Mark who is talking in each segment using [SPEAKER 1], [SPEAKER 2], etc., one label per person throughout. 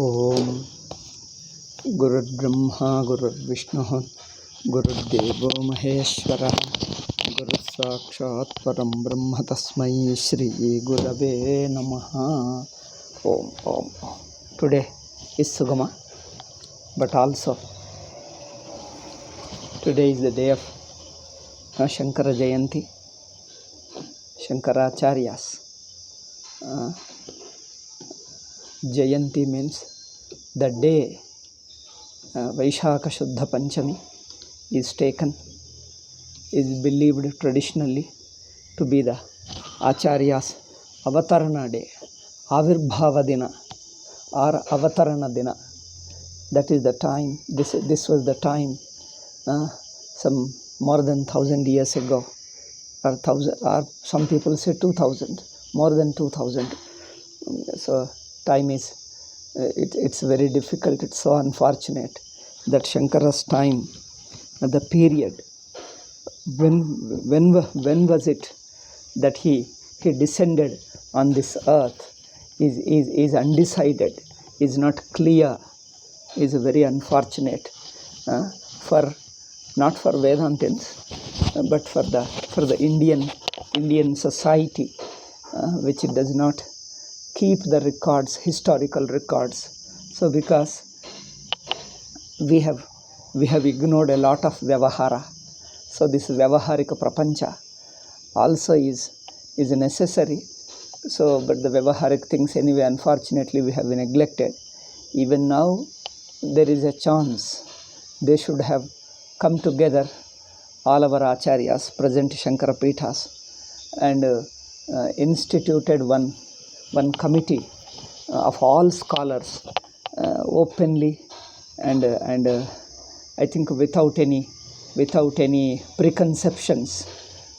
[SPEAKER 1] ओम गुरुर्ब्रह्मा गुरुर्विष्णुः गुरुर्देवो महेश्वरः गुरुस्साक्षात् परं ब्रह्म तस्मै श्री गुरवे नमः. Om. Today is Sugama, but also today is the day of Shankara Jayanti, Shankaracharyas. Jayanti means the day Vaishaka Shuddha Panchami is taken, is believed traditionally to be the Acharya's Avatarana day, Avirbhava Dina or Avatarana Dina. That is the time, this was the time some more than 1,000 years ago, or some people say 2,000, more than 2,000. So time is, it's very difficult, it's so unfortunate that Shankara's time, the period, when was it that he descended on this earth is undecided, is not clear, is very unfortunate not for Vedantins, but for the Indian society, which does not keep the records, historical records. So because we have ignored a lot of Vyavahara, so this Vyavaharika Prapancha also is necessary. So, but the Vyavaharik things anyway, unfortunately, we have neglected. Even now, there is a chance they should have come together, all our Acharyas, present Shankara Pithas, and instituted one committee of all scholars, openly and I think without any preconceptions.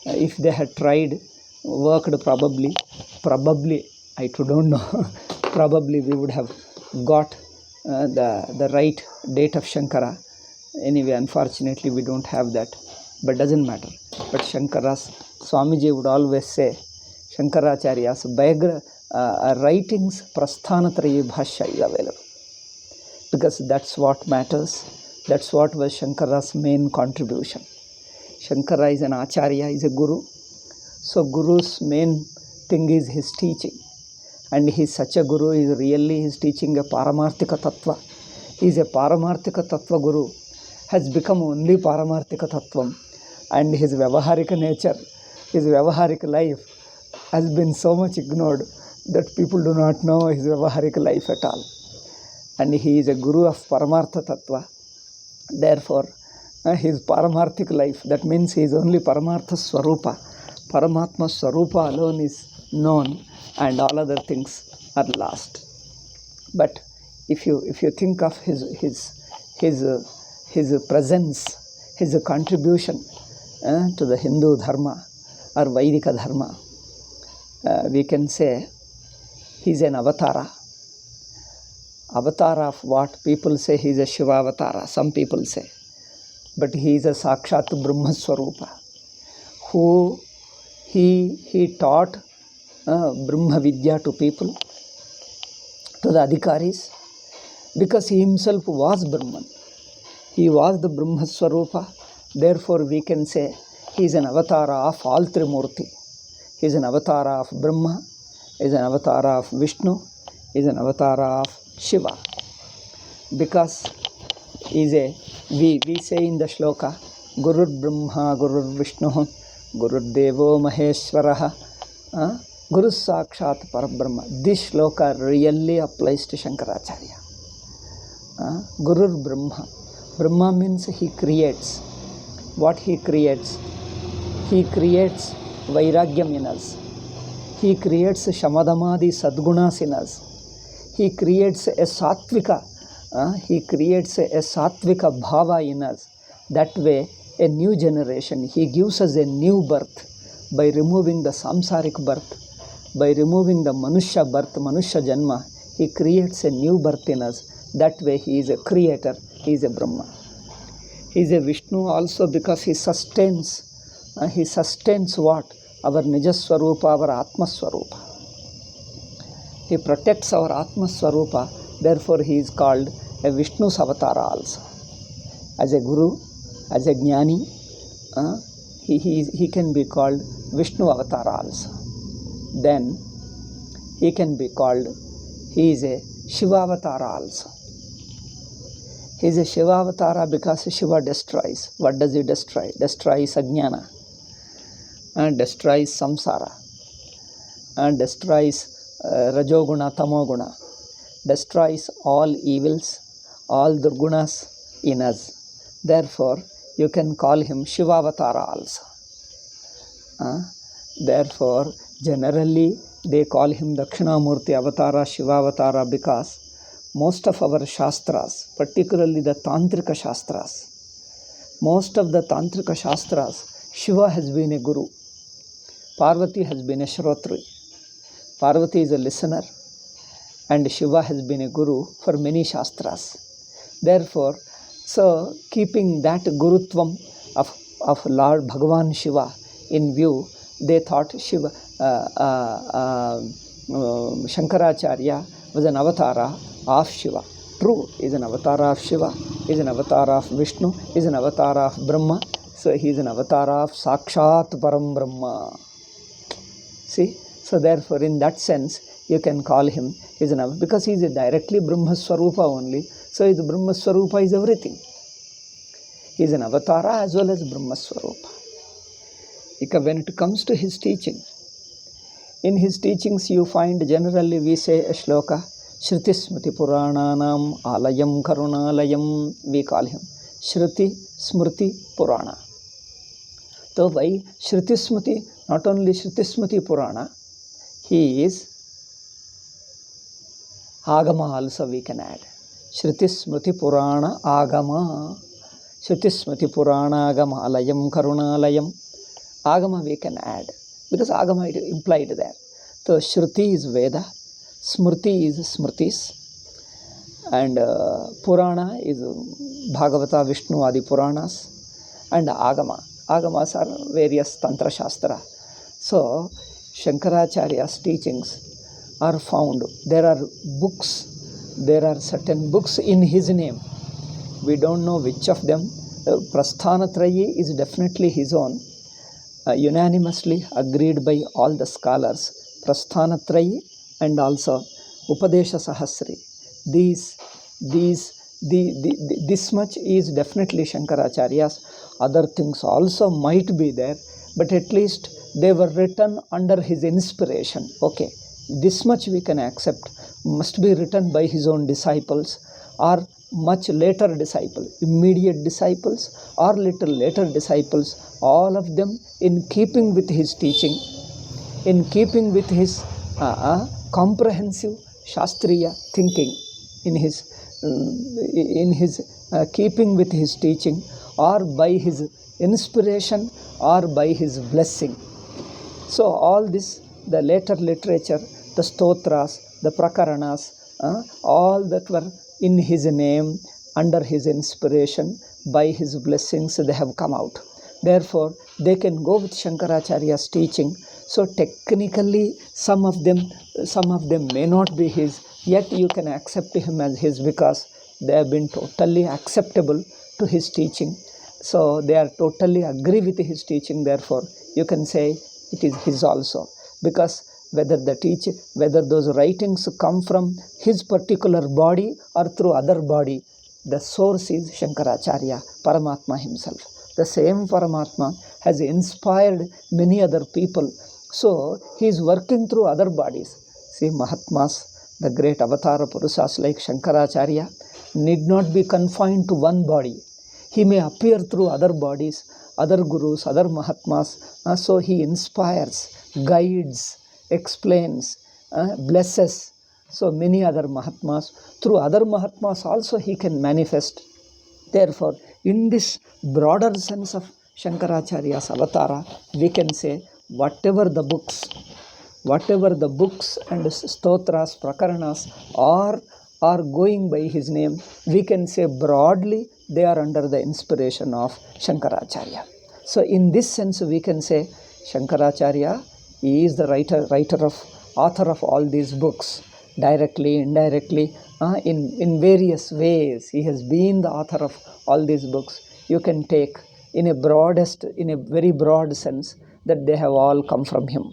[SPEAKER 1] If they had tried, worked, probably I don't know, probably we would have got the right date of Shankara. Anyway, unfortunately, we don't have that, but doesn't matter. But Shankara's Swamiji would always say, Shankaracharya's writings, Prasthanatrayi Bhashya is available. Because that's what matters. That's what was Shankara's main contribution. Shankara is an Acharya, is a Guru. So Guru's main thing is his teaching. And he's such a Guru, he's teaching a Paramarthika Tattva. He's a Paramarthika Tattva Guru. Has become only Paramarthika Tattvam. And his Vyavaharika nature, his Vyavaharika life has been so much ignored that people do not know his Vyavaharika life at all. And he is a Guru of Paramartha Tattva. Therefore, his Paramarthik life, that means he is only Paramartha Swarupa. Paramatma Swarupa alone is known and all other things are lost. But if you think of his presence, his contribution to the Hindu Dharma or Vaidika Dharma, we can say he's an avatara. Avatara of what? People say he's a Shiva avatara, some people say. But he is a Sakshat Brahma Swarupa, who he taught Brahma Vidya to people, to the Adhikaris, because he himself was Brahman. He was the Brahma Swarupa. Therefore, we can say he is an avatara of all Trimurti. He is an avatara of Brahma, he is an avatara of Vishnu, he is an avatara of Shiva. Because we say in the shloka, Gurur Brahma, Gurur Vishnu, Gurur Devo Maheshwaraha, Guru Sakshat Parabrahma. This shloka really applies to Shankaracharya. Gurur Brahma. Brahma means he creates. What he creates? He creates Vairagyam in us. He creates Shamadamadi Sadgunas in us. He creates a Sattvika. He creates a Sattvika Bhava in us. That way, a new generation. He gives us a new birth by removing the samsaric birth, by removing the Manushya birth, Manushya Janma. He creates a new birth in us. That way, he is a creator. He is a Brahma. He is a Vishnu also because he sustains. He sustains what? Our Nijaswarupa, our Atma Swarupa. He protects our Atma Swarupa Therefore, he is called a Vishnu's avatara also. As a guru, as a jnani, he can be called Vishnu avatara also. Then he can be called, he is a Shiva avatara also. He is a Shiva avatara because Shiva destroys. What does he destroy? Destroys ajnana, and destroys samsara, and destroys rajoguna, tamoguna, destroys all evils, all durgunas in us. Therefore, you can call him Shiva avatara also. Therefore, generally they call him Dakshinamurti avatara, Shiva avatara, because most of our shastras, particularly the Tantrika shastras, most of the Tantrika shastras, Shiva has been a guru, Parvati has been a Shrotri. Parvati is a listener, and Shiva has been a guru for many shastras. Therefore, so keeping that gurutvam of Lord Bhagavan Shiva in view, they thought Shiva, Shankaracharya was an avatara of Shiva. True, he is an avatara of Shiva, he is an avatara of Vishnu, he is an avatara of Brahma. So he is an avatara of Sakshat Param Brahma. See? So therefore, in that sense, you can call him, because he is a directly Brahma Swarupa only. So the Brahma Swarupa is everything. He is an avatara as well as Brahma Swarupa. When it comes to his teaching, in his teachings you find generally we say a shloka, Shruti Smriti Purananam Alayam Karunalayam, we call him Shruti Smriti Purana. So why Shruti Smriti? Not only Shruti Smriti Purana, he is Agama also we can add. Shruti Smriti Purana Agama. Shruti Smriti Purana Agama Alayam Karunalayam. Agama we can add, because Agama is implied there. So Shruti is Veda, Smrti is Smritis, and Purana is Bhagavata, Vishnu, Adi Puranas, and Agama. Agamas are various Tantra Shastra. So Shankaracharya's teachings are found. There are books, there are certain books in his name. We don't know which of them. Prasthanatrayi is definitely his own. Unanimously agreed by all the scholars, Prasthanatrayi and also Upadesha Sahasri. This much is definitely Shankaracharya's. Other things also might be there, but at least they were written under his inspiration. Okay, this much we can accept. Must be written by his own disciples or much later disciples, immediate disciples or little later disciples, all of them in keeping with his teaching, in keeping with his comprehensive Shastriya thinking, in his keeping with his teaching, or by his inspiration or by his blessing. So all this, the later literature, the stotras, the prakaranas, all that were in his name, under his inspiration, by his blessings, they have come out. Therefore, they can go with Shankaracharya's teaching. So technically, some of them may not be his, yet you can accept him as his, because they have been totally acceptable to his teaching. So they are totally agree with his teaching. Therefore, you can say it is his also, because whether those writings come from his particular body or through other body, the source is Shankaracharya, Paramatma himself. The same Paramatma has inspired many other people. So he is working through other bodies. See, Mahatmas, the great avatara Purusas like Shankaracharya, need not be confined to one body. He may appear through other bodies, other gurus, other Mahatmas. So he inspires, guides, explains, blesses. So many other Mahatmas. Through other Mahatmas also he can manifest. Therefore, in this broader sense of Shankaracharya's avatara, we can say whatever the books and stotras, prakaranas are going by his name, we can say broadly they are under the inspiration of Shankaracharya. So in this sense, we can say Shankaracharya is the author of all these books. directly, indirectly, in various ways. He has been the author of all these books. You can take in a very broad sense that they have all come from him.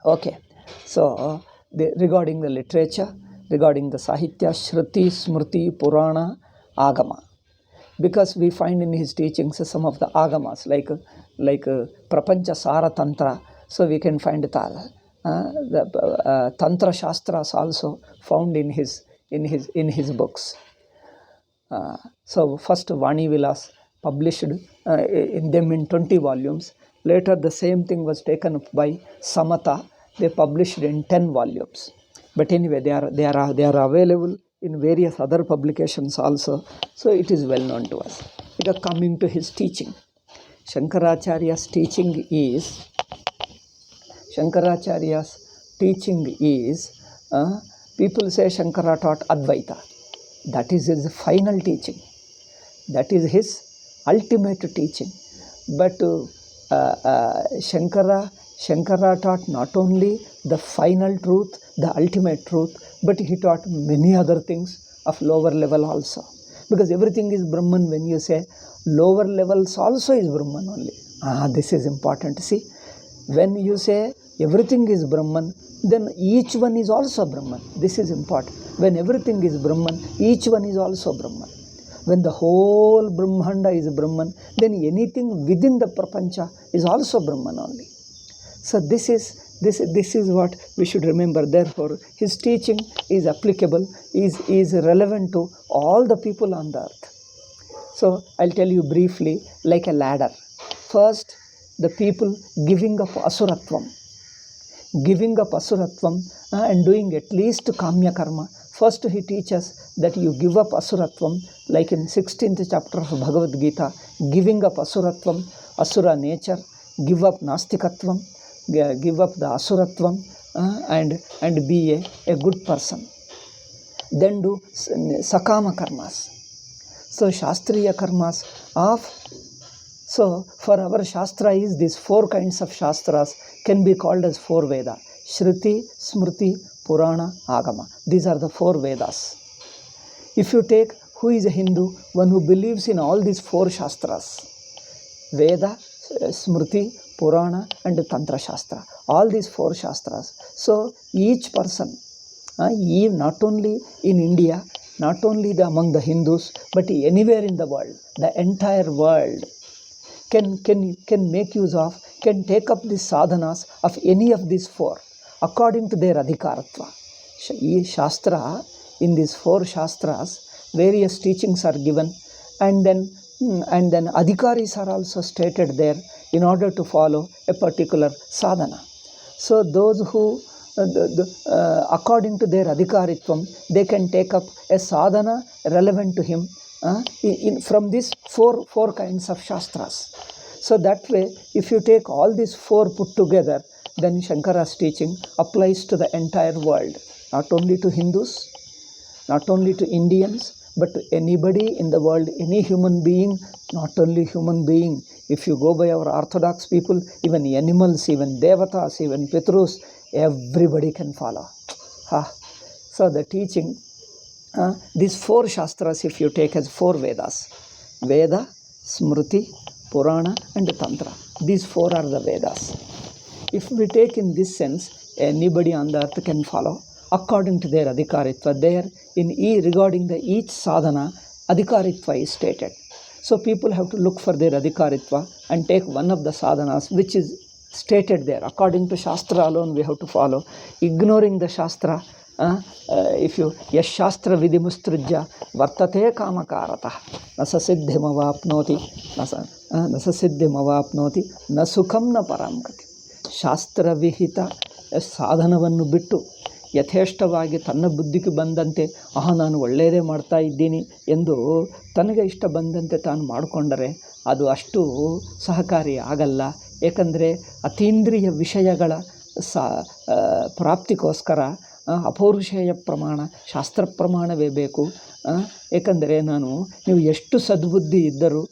[SPEAKER 1] Okay, so regarding the literature, regarding the Sahitya, Shruti, Smriti, Purana, Agama, because we find in his teachings some of the Agamas like Prapancha Sara Tantra, so we can find the Tantra Shastras also found in his books. So first Vani Vilas published in them in 20 volumes. Later the same thing was taken up by Samatha. They published in 10 volumes. But anyway, they are available in various other publications also. So it is well known to us. It is coming to his teaching. Shankaracharya's teaching is people say Shankara taught Advaita. That is his final teaching. That is his ultimate teaching. But Shankara taught not only the final truth, the ultimate truth, but he taught many other things of lower level also. Because everything is Brahman. When you say lower levels also is Brahman only. This is important. See, when you say everything is Brahman, then each one is also Brahman. This is important. When everything is Brahman, each one is also Brahman. When the whole Brahmanda is Brahman, then anything within the Prapancha is also Brahman only. So this is what we should remember. Therefore, his teaching is applicable, is relevant to all the people on the earth. So I'll tell you briefly, like a ladder. First, the people giving up asuratvam and doing at least kamya karma. First he teaches that you give up asuratvam, like in 16th chapter of Bhagavad Gita, giving up asuratvam, asura nature, give up nastikatvam, give up the asuratvam, and be a good person. Then do sakama karmas. So shastriya karmas so for our shastra is these 4 kinds of shastras can be called as 4 Veda. Shruti, Smriti, Purana, Agama. These are the 4 Vedas. If you take who is a Hindu, one who believes in all these 4 shastras, Veda, Smriti, Purana and Tantra Shastra. All these 4 shastras. So each person, not only in India, not only among the Hindus, but anywhere in the world, the entire world can make use of, can take up these sadhanas of any of these 4 according to their adhikaratva. Shastra, in these 4 shastras, various teachings are given, and then adhikaris are also stated there in order to follow a particular sadhana. So those who, according to their adhikaritvam, they can take up a sadhana relevant to him from these four kinds of shastras. So that way, if you take all these 4 put together, then Shankara's teaching applies to the entire world, not only to Hindus, not only to Indians, but to anybody in the world, any human being, not only human being. If you go by our orthodox people, even animals, even devatas, even pitrus, everybody can follow. So the teaching, these 4 shastras, if you take as 4 Vedas, Veda, Smriti, Purana and Tantra. These 4 are the Vedas. If we take in this sense, anybody on the earth can follow according to their adhikaritva. There, regarding each sadhana, adhikaritva is stated. So people have to look for their adhikaritva and take one of the sadhanas which is stated there. According to Shastra alone, we have to follow. Ignoring the Shastra, if you yash shastra vidimustrujya vartate kamakaratah nasasiddhimavapnoti na sukham na paramgati. Shastra vihita ಸಾಧನವನ್ನು ಬಿಟ್ಟು ಯಥೇಷ್ಟವಾಗಿ ತನ್ನ ಬುದ್ಧಿಗೆ ಬಂದಂತೆ ನಾನು ಒಳ್ಳೆಯದೇ ಮಾಡ್ತಾ ಇದ್ದೀನಿ ಎಂದು ತನಗೆ ಇಷ್ಟ ಬಂದಂತೆ ತಾನು ಮಾಡಿಕೊಂಡರೆ ಅದು ಅಷ್ಟು ಸಹಕಾರಿ ಆಗಲ್ಲ. ಏಕೆಂದರೆ ಅತೀಂದ್ರಿಯ ವಿಷಯಗಳ ಪ್ರಾಪ್ತಿಗೋಸ್ಕರ ಅಪೌರುಷೇಯ ಪ್ರಮಾಣ, ಶಾಸ್ತ್ರ ಪ್ರಮಾಣವೇ ಬೇಕು. ಏಕೆಂದರೆ ನೀವು ಎಷ್ಟು ಸದ್ಬುದ್ಧಿ ಇದ್ದರೂ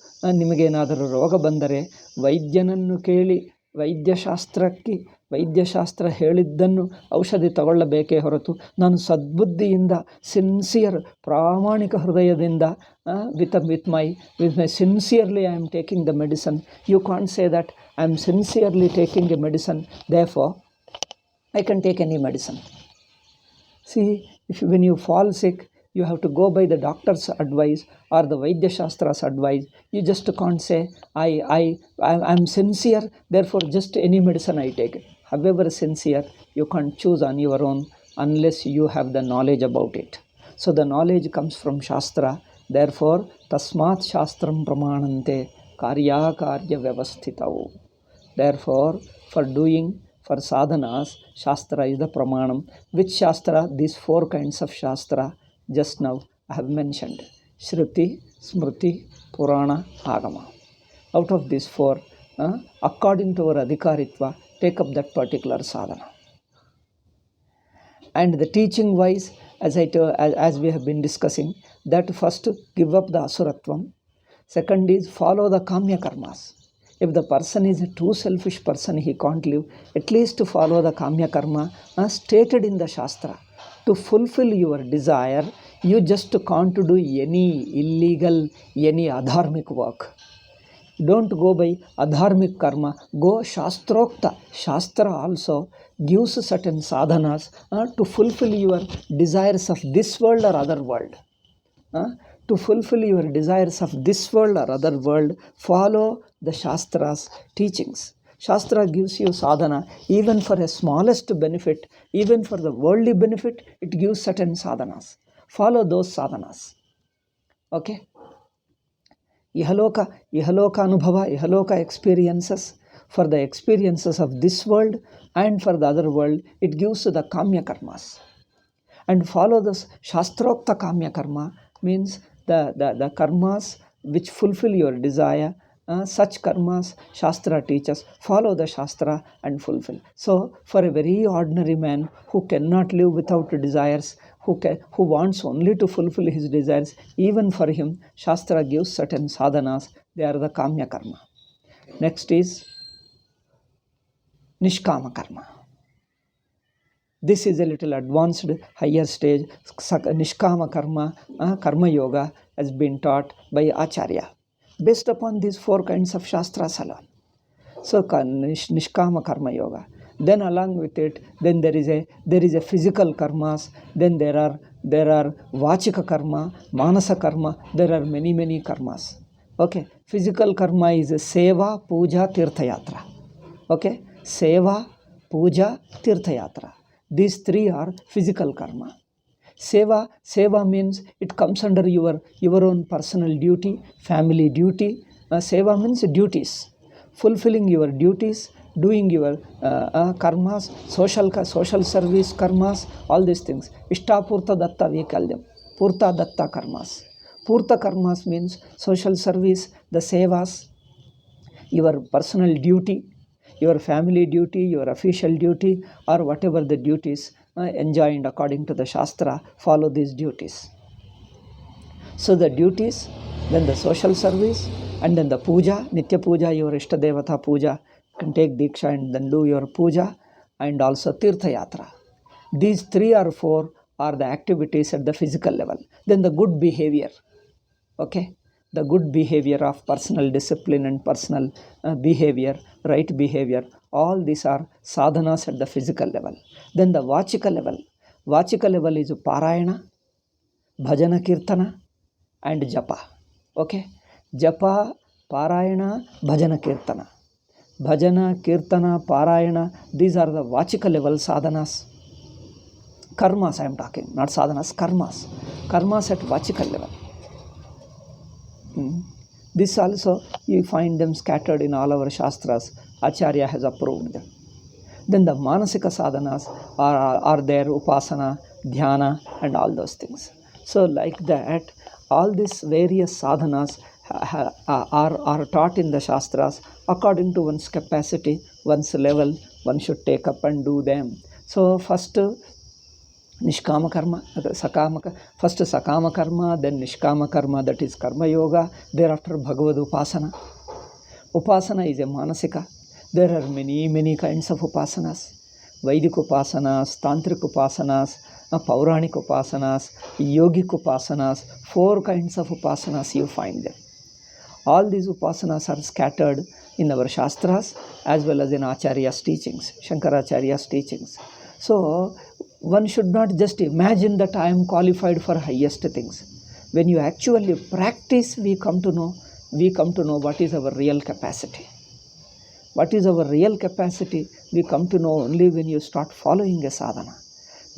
[SPEAKER 1] ನಿಮಗೇನಾದರೂ ರೋಗ ಬಂದರೆ ವೈದ್ಯನನ್ನು ಕೇಳಿ ವೈದ್ಯಶಾಸ್ತ್ರಕ್ಕೆ ವೈದ್ಯಶಾಸ್ತ್ರ ಹೇಳಿದ್ದನ್ನು ಔಷಧಿ ತಗೊಳ್ಳಬೇಕೇ ಹೊರತು ನಾನು ಸದ್ಬುದ್ಧಿಯಿಂದ ಸಿನ್ಸಿಯರ್ ಪ್ರಾಮಾಣಿಕ ಹೃದಯದಿಂದ with my sincerely I am taking the medicine. You can't say that I am sincerely taking a medicine, therefore I can take any medicine. See, when you fall sick, you have to go by the doctor's advice or the Vaidya Shastra's advice. You just can't say, I'm sincere, therefore just any medicine I take. However sincere, you can't choose on your own unless you have the knowledge about it. So the knowledge comes from Shastra. Therefore, Tasmat Shastram Pramanante Karya Karya Vyavasthitavu. Therefore, for sadhanas, Shastra is the pramanam. Which Shastra? These 4 kinds of Shastra just now I have mentioned. Shruti, Smriti, Purana, Agama. Out of these 4, according to our adhikaritva, take up that particular sadhana. And the teaching wise, as we have been discussing, that first give up the asuratvam. Second is follow the kamya karmas. If the person is a too selfish person, he can't live. At least to follow the kamya karma stated in the Shastra. To fulfill your desire, you just can't do any illegal, any adharmic work. Don't go by adharmic karma. Go Shastrokta. Shastra also gives certain sadhanas to fulfill your desires of this world or other world. To fulfill your desires of this world or other world, follow the Shastra's teachings. Shastra gives you sadhana even for a smallest benefit, even for the worldly benefit, it gives certain sadhanas. Follow those sadhanas. Okay? Ihaloka anubhava, ihaloka experiences. For the experiences of this world and for the other world, it gives the kamya karmas. And follow this Shastrokta kamya karma means the karmas which fulfill your desire. Such karmas Shastra teaches. Follow the Shastra and fulfill. So for a very ordinary man who cannot live without desires, who wants only to fulfill his desires, even for him Shastra gives certain sadhanas. They are the kamya karma. Next is nishkama karma. This is a little advanced, higher stage. Nishkama karma, karma yoga has been taught by Acharya based upon these 4 kinds of Shastras alone. So Nishkama karma yoga. Then along with it, then there is a physical karmas. Then there are vachika karma, manasa karma. There are many karmas. Okay, physical karma is seva, puja, tirtha yatra. Okay, seva, puja, tirtha yatra. These 3 are physical karma. Seva means it comes under your own personal duty, family duty. Seva means duties. Fulfilling your duties, doing your karmas, social service karmas, all these things. Ishta purta datta, we call them. Purta datta karmas. Purta karmas means social service, the sevas, your personal duty, your family duty, your official duty, or whatever the duties enjoined according to the Shastra. Follow these duties. So the duties, then the social service, and then the puja, nitya puja, your ishta devata puja. You can take diksha and then do your puja, and also tirtha yatra. These 3 or 4 are the activities at the physical level. Then the good behavior. Okay, the good behavior of personal discipline and personal behavior, right behavior, all these are sadhanas at the physical level. Then the vachika level. Vachika level is parayana, bhajana kirtana, and japa. Okay, japa, parayana, bhajana kirtana. Bhajana, kirtana, parayana, these are the vachika level sadhanas. Karmas I am talking, not sadhanas, karmas. Karmas at vachika level. This also you find them scattered in all our Shastras. Acharya has approved them. Then the manasika sadhanas are there, upasana, dhyana, and all those things. So like that, all these various sadhanas are taught in the Shastras according to one's capacity, one's level. One should take up and do them. So first Nishkama karma, first sakama karma, then nishkama karma, that is karma yoga. Thereafter Bhagavad Upasana. Upasana is a manasika. There are many kinds of upasanas. Vedic upasanas, Tantric upasanas, Pauranic upasanas, Yogic upasanas, 4 kinds of upasanas you find them. All these upasanas are scattered in our Shastras as well as in Acharya's teachings, Shankaracharya's teachings. So, one should not just imagine that I am qualified for highest things. When you actually practice, we come to know what is our real capacity. What is our real capacity? We come to know only when you start following a sadhana.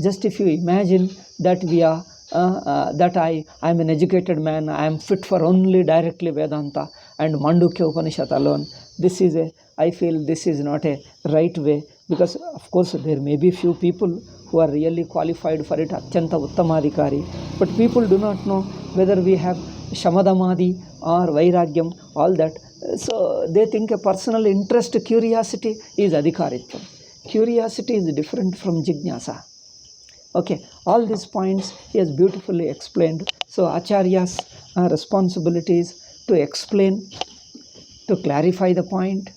[SPEAKER 1] Just if you imagine that we are, that I am an educated man, I am fit for only directly Vedanta and Mandukya Upanishad alone, I feel this is not a right way, because of course there may be few people who are really qualified for it, Atyanta Uttamadhikari, but people do not know whether we have Shamadamadi or Vairagyam, all that. So they think a personal interest, curiosity is Adhikaritvam. Curiosity is different from Jijnasa. Okay, all these points he has beautifully explained. So Acharya's responsibilities to explain, to clarify the point,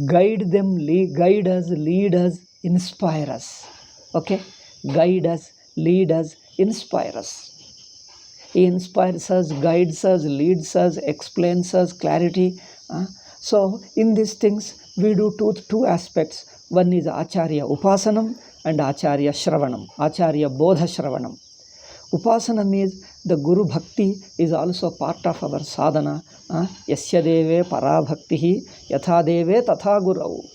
[SPEAKER 1] guide us, lead us, inspire us. Okay, guide us, lead us, inspire us. He inspires us, guides us, leads us, explains us, clarity. So in these things we do two aspects. One is Acharya Upasanam and Acharya Shravanam, Acharya Bodha Shravanam. Upasanam is the Guru Bhakti is also part of our sadhana. Yasya deve para bhaktihi yatha deve tatha gurau.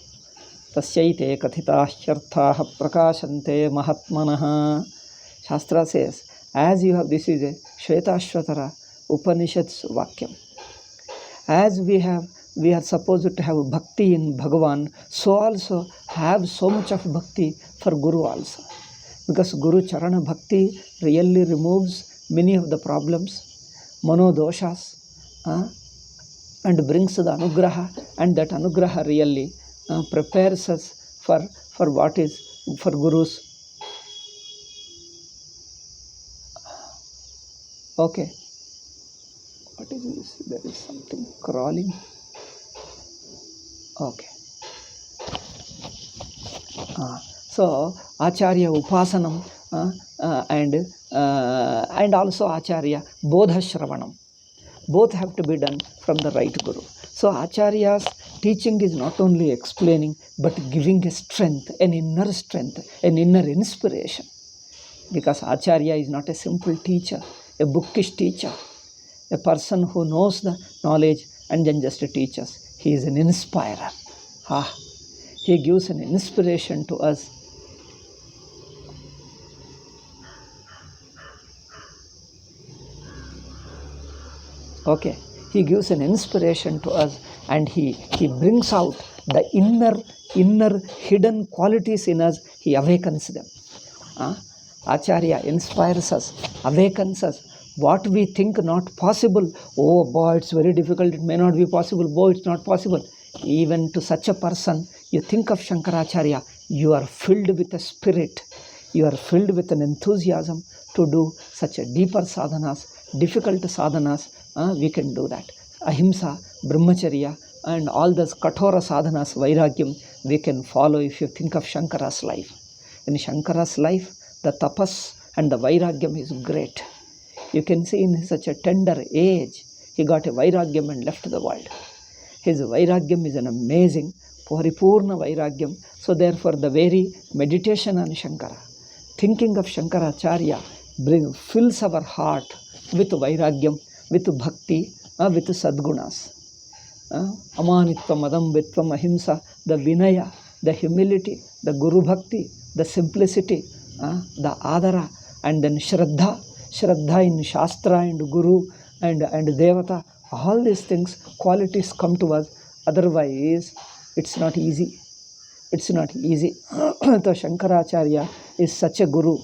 [SPEAKER 1] Tasyaite kathita hyarthaha prakashante mahatmanaha. Shastra says, as you have, this is a Shvetashvatara Upanishad's Vakyam. As we are supposed to have bhakti in Bhagavan, so also have so much of bhakti for Guru also. Because Guru Charana Bhakti really removes many of the problems, manodoshas, and brings the anugraha, and that anugraha really prepares us for what is, for Guru's. Okay. What is this? There is something crawling. Okay. So Acharya Upasanam and also Acharya Bodha Shravanam. Both have to be done from the right Guru. So Acharya's teaching is not only explaining, but giving a strength, an inner inspiration. Because Acharya is not a simple teacher, a bookish teacher, a person who knows the knowledge and then just teaches. He is an inspirer. He gives an inspiration to us. Okay, he gives an inspiration to us, and he brings out the inner hidden qualities in us. He awakens them. Acharya inspires us, awakens us. What we think not possible, oh boy, it's very difficult, it may not be possible, boy, it's not possible. Even to such a person, you think of Shankaracharya, you are filled with a spirit, you are filled with an enthusiasm to do such a deeper sadhanas, difficult sadhanas. We can do that. Ahimsa, Brahmacharya, and all those Kathora sadhanas, Vairagyam, we can follow if you think of Shankara's life. In Shankara's life, the tapas and the Vairagyam is great. You can see in such a tender age, he got a Vairagyam and left the world. His Vairagyam is an amazing, Paripurna Vairagyam. So therefore, the very meditation on Shankara, thinking of Shankaracharya, fills our heart with Vairagyam, with Bhakti, with Sadgunas. Amanitvam, Adambitvam, Ahimsa, the Vinaya, the humility, the Guru Bhakti, the simplicity, the Adara, and then Shraddha in Shastra and Guru and Devata. All these things, qualities come to us. Otherwise, it's not easy. It's not easy. So Shankaracharya is such a Guru.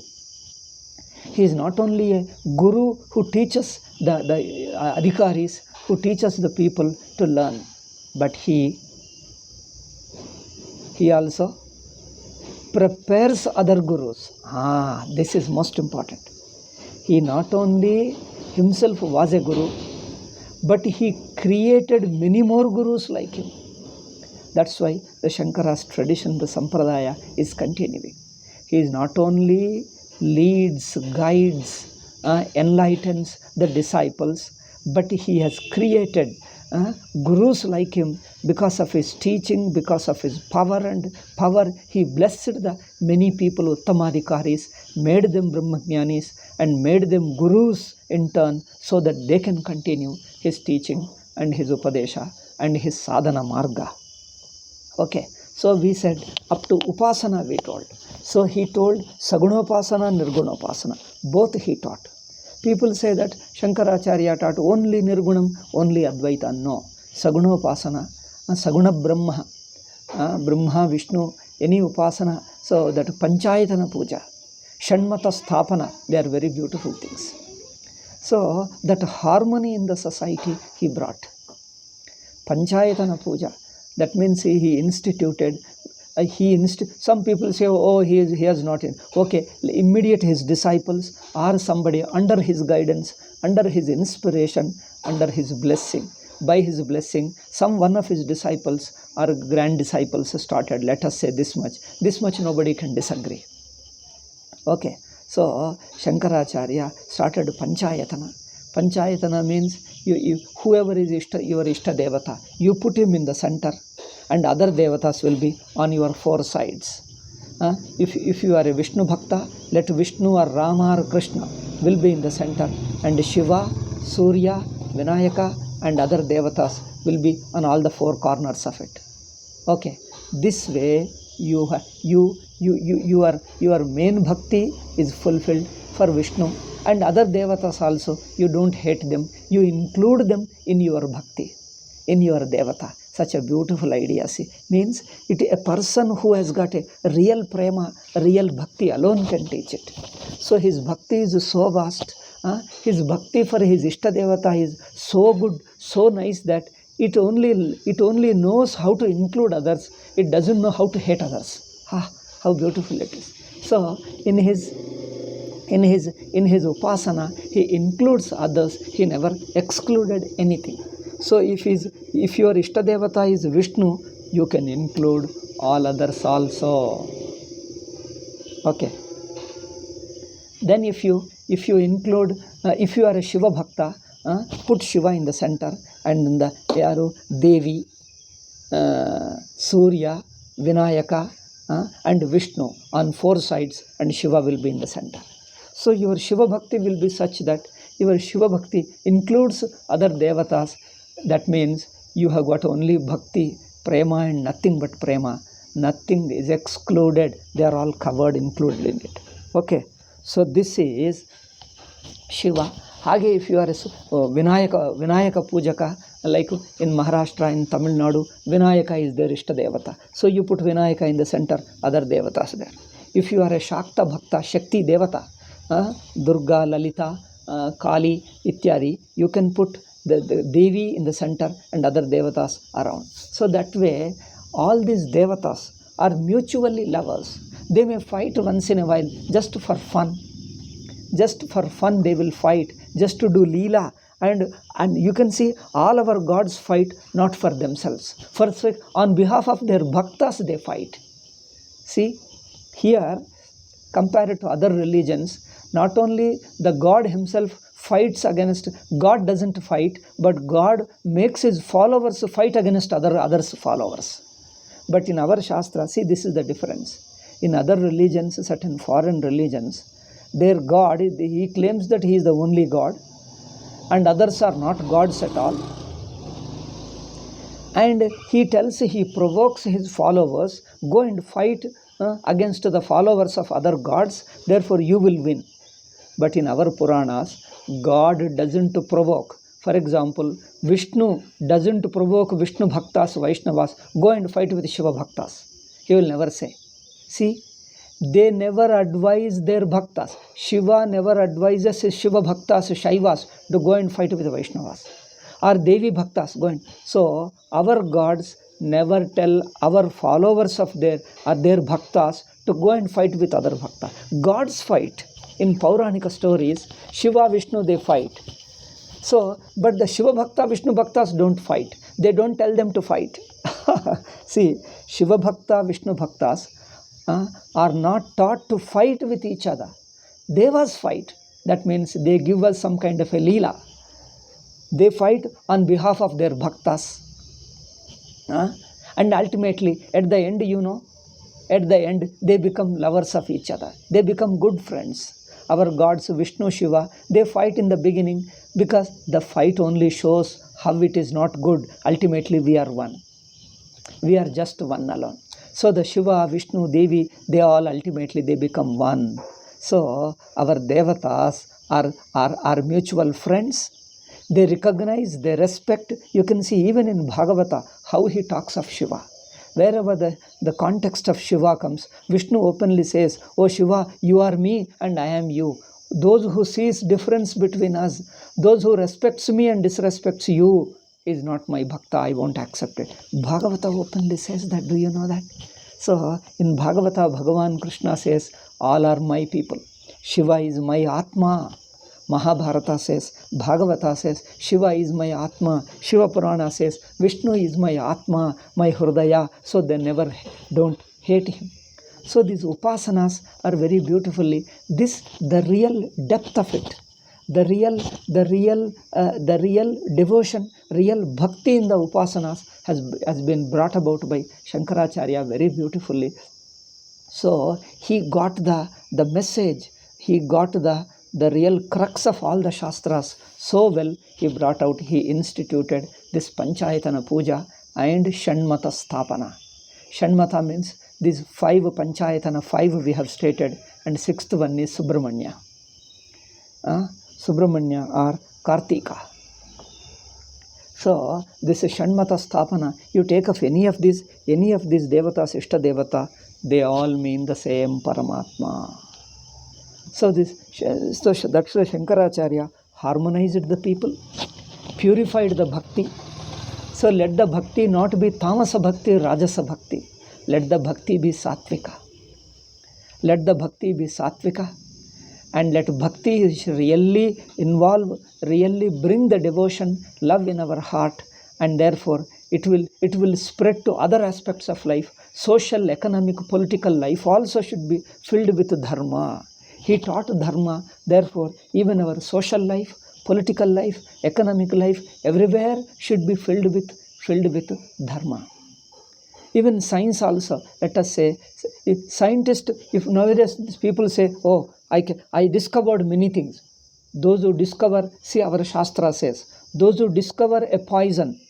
[SPEAKER 1] He is not only a Guru who teaches the adhikaris, who teaches the people to learn, but he also prepares other Gurus. This is most important. He not only himself was a Guru, but he created many more Gurus like him. That's why the Shankara's tradition, the Sampradaya is continuing. He is not only leads, guides, enlightens the disciples, but he has created gurus like him because of his teaching, because of his power and power. He blessed the many people, Uttamadhikaris, made them Brahmajnanis and made them gurus in turn so that they can continue his teaching and his Upadesha and his sadhana marga. Okay, so we said up to Upasana we told. So he told Sagunopasana, Nirgunopasana, both he taught. People say that Shankaracharya taught only Nirgunam, only Advaita. No. Sagunopasana, Saguna Brahma, Brahma, Vishnu, any Upasana. So that Panchayatana Puja, Shanmata Sthapana, they are very beautiful things. So that harmony in the society he brought. Panchayatana Puja, that means he instituted. Some people say, oh, he has not in. Okay, immediate his disciples or somebody under his guidance, under his inspiration, under his blessing. By his blessing, one of his disciples or grand disciples started, let us say this much. This much nobody can disagree. Okay, so Shankaracharya started Panchayatana. Panchayatana means whoever is your Ishta Devata, you put him in the center and other Devatas will be on your four sides. If you are a Vishnu Bhakta, let Vishnu or Rama or Krishna will be in the center, and Shiva, Surya, Vinayaka and other Devatas will be on all the four corners of it. Okay, this way your main bhakti is fulfilled for Vishnu, and other Devatas also, you don't hate them, you include them in your bhakti, in your Devata. Such a beautiful idea, see. Means a person who has got a real prema, real bhakti alone can teach it. So his bhakti is so vast, his bhakti for his Ishta Devata is so good, so nice that it only knows how to include others. It doesn't know how to hate others. How beautiful it is. So in his Upasana, he includes others. He never excluded anything. So if your Ishta Devata is Vishnu, you can include all others also. Okay. Then if you include, if you are a Shiva Bhakta, put Shiva in the center, and in the Yaru, Devi, Surya, Vinayaka, and Vishnu on four sides, and Shiva will be in the center. So your Shiva Bhakti will be such that your Shiva Bhakti includes other Devatas. That means you have got only Bhakti, Prema and nothing but Prema. Nothing is excluded. They are all covered, included in it. Okay. So this is Shiva. Hage, if you are a Vinayaka Pujaka, like in Maharashtra, in Tamil Nadu, Vinayaka is their Ishta Devata. So you put Vinayaka in the center, other Devatas there. If you are a Shakta Bhakta, Shakti Devata, Durga, Lalita, Kali, Ityadi, you can put the Devi in the center and other Devatas around. So that way, all these Devatas are mutually lovers. They may fight once in a while just for fun. Just for fun they will fight, just to do Leela. And you can see all our gods fight not for themselves. On behalf of their bhaktas they fight. See, here, compared to other religions, not only the God himself fights against, God doesn't fight, but God makes his followers fight against others' followers. But in our Shastra, see, this is the difference. In other religions, certain foreign religions, their God, he claims that he is the only God, and others are not gods at all. And he provokes his followers, go and fight against the followers of other gods, therefore you will win. But in our Puranas, God doesn't provoke. For example, Vishnu doesn't provoke Vishnu Bhaktas, Vaishnavas, go and fight with Shiva Bhaktas. He will never say. See, they never advise their Bhaktas. Shiva never advises his Shiva Bhaktas, Shaivas, to go and fight with Vaishnavas. Or Devi Bhaktas, go and. So, our gods never tell our followers of their Bhaktas to go and fight with other Bhaktas. Gods fight. In Pauranika stories, Shiva, Vishnu, they fight. So, but the Shiva Bhakta, Vishnu Bhaktas don't fight. They don't tell them to fight. See, Shiva Bhakta, Vishnu Bhaktas are not taught to fight with each other. Devas fight. That means they give us some kind of a leela. They fight on behalf of their bhaktas. And ultimately, at the end, at the end, they become lovers of each other. They become good friends. Our gods, Vishnu, Shiva, they fight in the beginning because the fight only shows how it is not good. Ultimately, we are one. We are just one alone. So the Shiva, Vishnu, Devi, they all ultimately they become one. So our devatas are mutual friends. They recognize, they respect. You can see even in Bhagavata how he talks of Shiva. Wherever the context of Shiva comes, Vishnu openly says, "Oh Shiva, you are me and I am you." Those who sees difference between us, those who respects me and disrespects you, is not my bhakta, I won't accept it. Bhagavata openly says that. Do you know that? So in Bhagavata, Bhagavan Krishna says, all are my people. Shiva is my Atma. Mahabharata says, Bhagavata says, Shiva is my Atma. Shiva Purana says, Vishnu is my Atma, my Hridaya. So they never don't hate him. So these upasanas are very beautifully, the real depth of it, the real devotion, real bhakti in the upasanas has been brought about by Shankaracharya very beautifully. So he got the message, he got the real crux of all the shastras so well. He brought out, he instituted this Panchayatana Puja and Shanmata Sthapana. Shanmata means these 5 Panchayatana, 5 we have stated, and 6th one is Subramanya. Subramanya or Kartika. So this is Shanmata Sthapana. You take of any of these devatas, Ishta Devata, they all mean the same Paramatma. So that's why Shankaracharya harmonized the people, purified the bhakti. So let the bhakti not be tamasa bhakti, rajasa bhakti. Let the bhakti be sattvika. Let the bhakti be sattvika. And let bhakti really involve, really bring the devotion, love in our heart, and therefore it will spread to other aspects of life. Social, economic, political life also should be filled with dharma. He taught dharma, therefore even our social life, political life, economic life, everywhere should be filled with dharma. Even science also, let us say, if nowadays people say, oh, I discovered many things. Those who discover, see our Shastra says, those who discover a poison,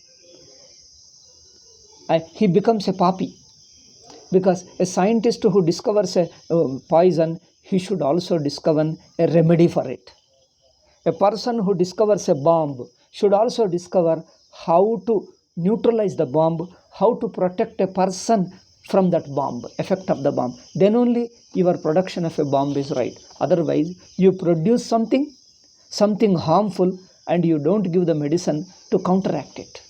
[SPEAKER 1] he becomes a papi. Because a scientist who discovers a poison, he should also discover a remedy for it. A person who discovers a bomb should also discover how to neutralize the bomb, how to protect a person from that bomb, effect of the bomb. Then only your production of a bomb is right. Otherwise, you produce something harmful, and you don't give the medicine to counteract it.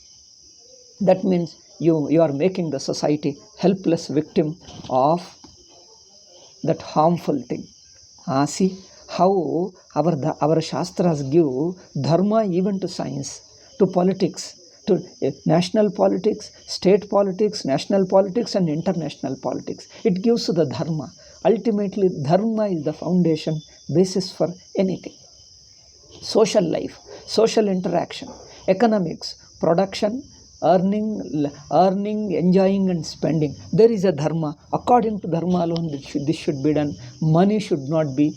[SPEAKER 1] That means you are making the society helpless victim of that harmful thing. See how our Shastras give dharma even to science, to politics, to national politics, state politics, national politics, and international politics. It gives the dharma. Ultimately, dharma is the foundation, basis for anything. Social life, social interaction, economics, production, earning, enjoying, and spending. There is a dharma. According to dharma alone, this should be done. Money should not be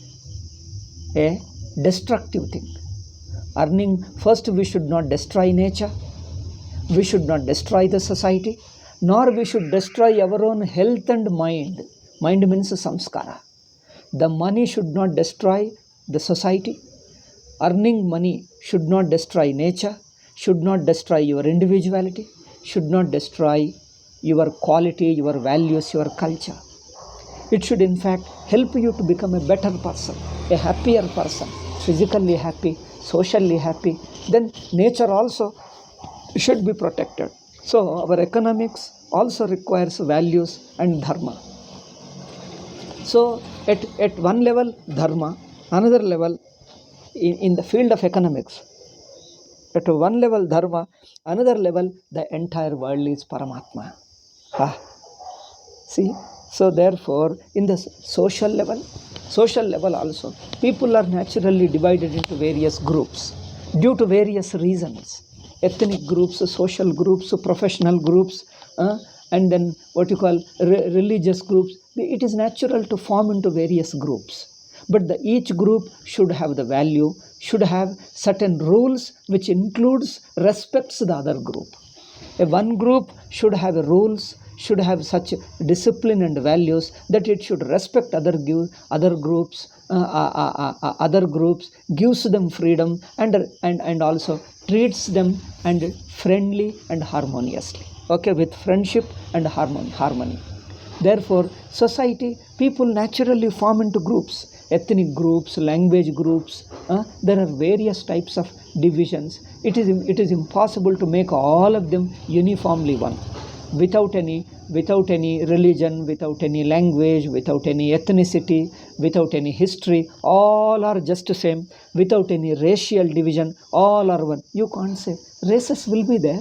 [SPEAKER 1] a destructive thing. Earning, first we should not destroy nature. We should not destroy the society, nor we should destroy our own health and mind. Mind means samskara. The money should not destroy the society. Earning money should not destroy nature, should not destroy your individuality, should not destroy your quality, your values, your culture. It should in fact help you to become a better person, a happier person, physically happy, socially happy. Then nature also should be protected. So our economics also requires values and dharma. So at one level dharma, another level in the field of economics. At one level dharma, another level the entire world is Paramatma. Ah, see, so therefore, in the social level also, people are naturally divided into various groups due to various reasons. Ethnic groups, social groups, professional groups, and then what you call religious groups. It is natural to form into various groups. But each group should have the value, should have certain rules which includes, respects the other group. One group should have rules, should have such discipline and values that it should respect other groups, gives them freedom and also treats them and friendly and harmoniously. Okay, with friendship and harmony. Therefore, society, people naturally form into groups, ethnic groups, language groups. There are various types of divisions. It is impossible to make all of them uniformly one, without any religion, without any language, without any ethnicity, without any history. All are just the same. Without any racial division, all are one. You can't say. Races will be there.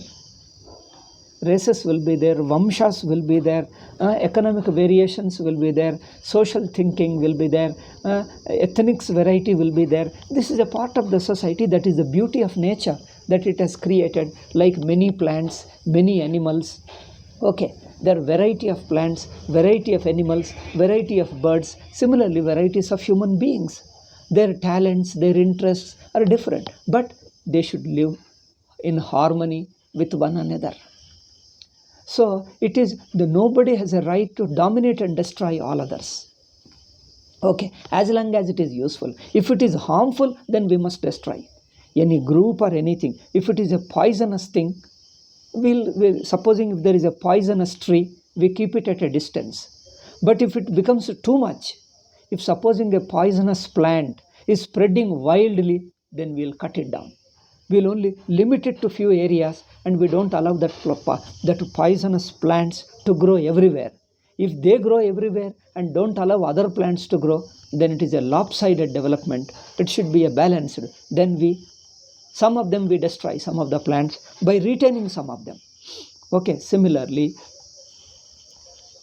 [SPEAKER 1] Vamshas will be there, economic variations will be there, social thinking will be there, ethnics variety will be there. This is a part of the society. That is the beauty of nature that it has created, like many plants, many animals. Okay, there are variety of plants, variety of animals, variety of birds, similarly varieties of human beings. Their talents, their interests are different, but they should live in harmony with one another. So it is nobody has a right to dominate and destroy all others. Okay, as long as it is useful. If it is harmful, then we must destroy any group or anything. If it is a poisonous thing, supposing if there is a poisonous tree, we keep it at a distance. But if it becomes too much, if supposing a poisonous plant is spreading wildly, then we'll cut it down. We'll only limit it to few areas, and we don't allow that poisonous plants to grow everywhere. If they grow everywhere and don't allow other plants to grow, then it is a lopsided development. It should be a balanced. Then some of them we destroy, some of the plants, by retaining some of them. Okay, similarly,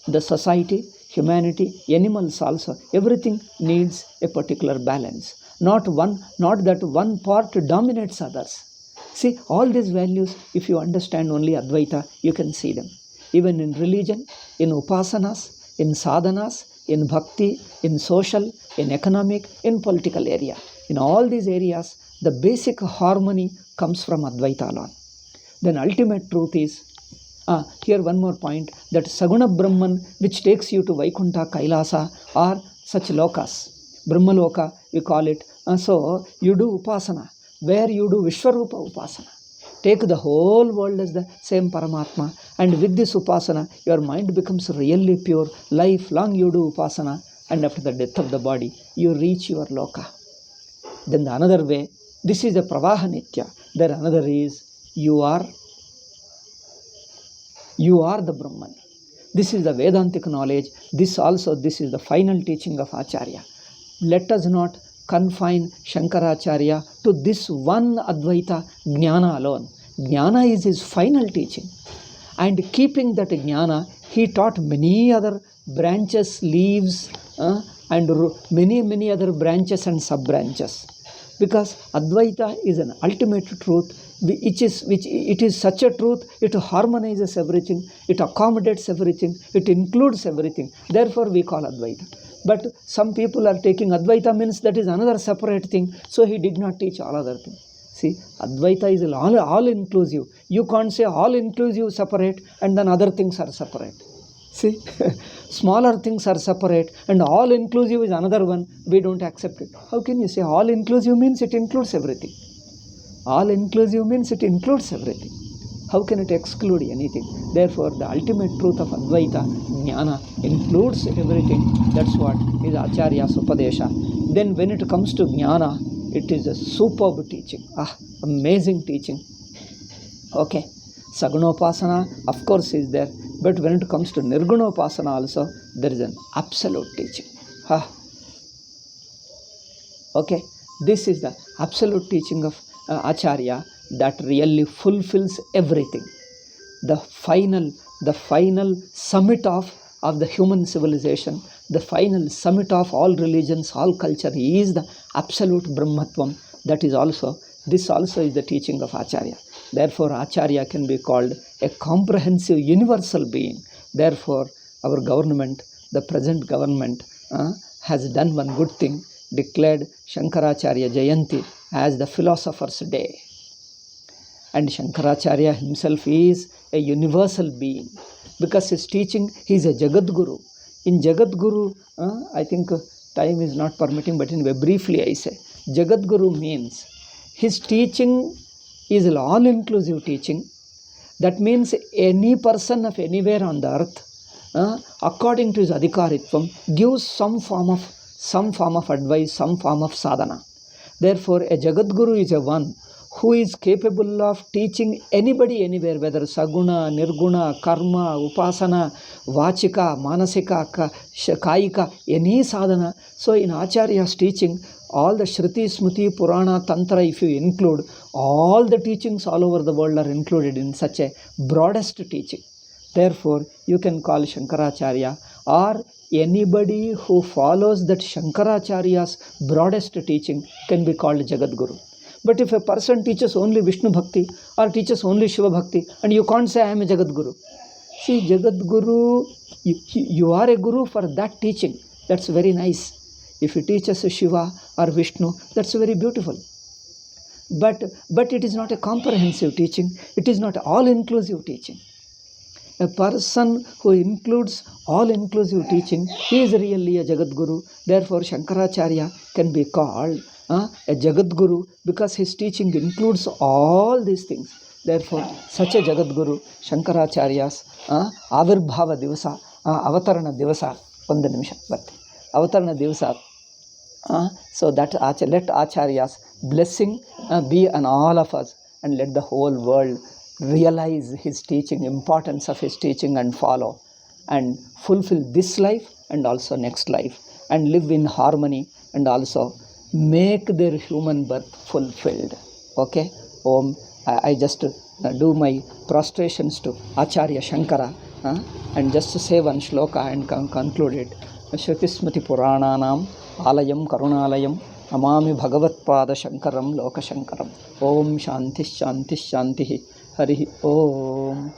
[SPEAKER 1] the society, humanity, animals also, everything needs a particular balance. Not that one part dominates others. See, all these values, if you understand only Advaita, you can see them. Even in religion, in upasanas, in sadhanas, in bhakti, in social, in economic, in political area. In all these areas, the basic harmony comes from Advaita alone. Then ultimate truth is, here one more point, that Saguna Brahman, which takes you to Vaikuntha, Kailasa, or such lokas, Brahmaloka, we call it. So you do upasana, where you do Vishwarupa upasana. Take the whole world as the same Paramatma, and with this upasana, your mind becomes really pure. Lifelong you do upasana, and after the death of the body, you reach your loka. Then the another way, this is the Pravaha Nitya. Then another is, you are the Brahman. This is the Vedantic knowledge. This is the final teaching of Acharya. Let us not confine Shankaracharya to this one Advaita Jnana alone. Jnana is his final teaching. And keeping that Jnana, he taught many other branches, leaves, and many other branches and sub-branches. Because Advaita is an ultimate truth, it is such a truth, it harmonizes everything, it accommodates everything, it includes everything. Therefore we call Advaita. But some people are taking Advaita means that is another separate thing, so he did not teach all other things. See, Advaita is all inclusive. You can't say all inclusive separate and then other things are separate. See, smaller things are separate and all inclusive is another one. We don't accept it. How can you say all inclusive means it includes everything? All inclusive means it includes everything. How can it exclude anything? Therefore, the ultimate truth of Advaita, Jnana, includes everything. That's what is Acharya's Upadesha. Then when it comes to Jnana, it is a superb teaching. Amazing teaching. Okay. Sagunopasana, of course, is there. But when it comes to Nirgunopasana also, there is an absolute teaching. Okay. This is the absolute teaching of Acharya that really fulfills everything. The final the final summit of the human civilization, the final summit of all religions, all culture. He is the absolute Brahmatvam. That is also, this also is the teaching of Acharya. Therefore, Acharya can be called a comprehensive universal being. Therefore, our government, the present government, has done one good thing, declared Shankaracharya Jayanti as the Philosopher's Day. And Shankaracharya himself is a universal being because his teaching, he is a Jagadguru. In Jagadguru, I think time is not permitting, but anyway, briefly I say, Jagadguru means his teaching is an all-inclusive teaching. That means any person of anywhere on the earth, according to his adhikaritvam, gives some form of advice, some form of sadhana. Therefore, a Jagadguru is a one who is capable of teaching anybody anywhere, whether Saguna, Nirguna, Karma, Upasana, Vachika, Manasika, Kaika, any sadhana. So in Acharya's teaching, all the Shruti, Smriti, Purana, Tantra, if you include, all the teachings all over the world are included in such a broadest teaching. Therefore, you can call Shankaracharya or anybody who follows that Shankaracharya's broadest teaching can be called Jagadguru. But if a person teaches only Vishnu Bhakti or teaches only Shiva Bhakti, and you can't say I am a Jagadguru. See, Jagadguru, you are a guru for that teaching. That's very nice. If he teaches Shiva or Vishnu, that's very beautiful. But it is not a comprehensive teaching. It is not all-inclusive teaching. A person who includes all-inclusive teaching, he is really a Jagadguru. Therefore, Shankaracharya can be called a Jagadguru because his teaching includes all these things. Therefore, such a Jagadguru, Shankaracharya's Avirbhava Divasa, Avatarana Divasa, ಒಂದು ನಿಮಿಷ ಬರ್ತೀನಿ, Avatarana Divasa. So that let Acharya's blessing be on all of us, and let the whole world realize his teaching, importance of his teaching, and follow and fulfill this life and also next life, and live in harmony, and also make their human birth fulfilled. Okay? Om. I just do my prostrations to Acharya Shankara and just say one shloka and conclude it. Shruti Smriti Purananam Alayam Karunalayam Amami Bhagavatpada Shankaram Loka Shankaram. Om Shanti Shanti Shanti Hari Om.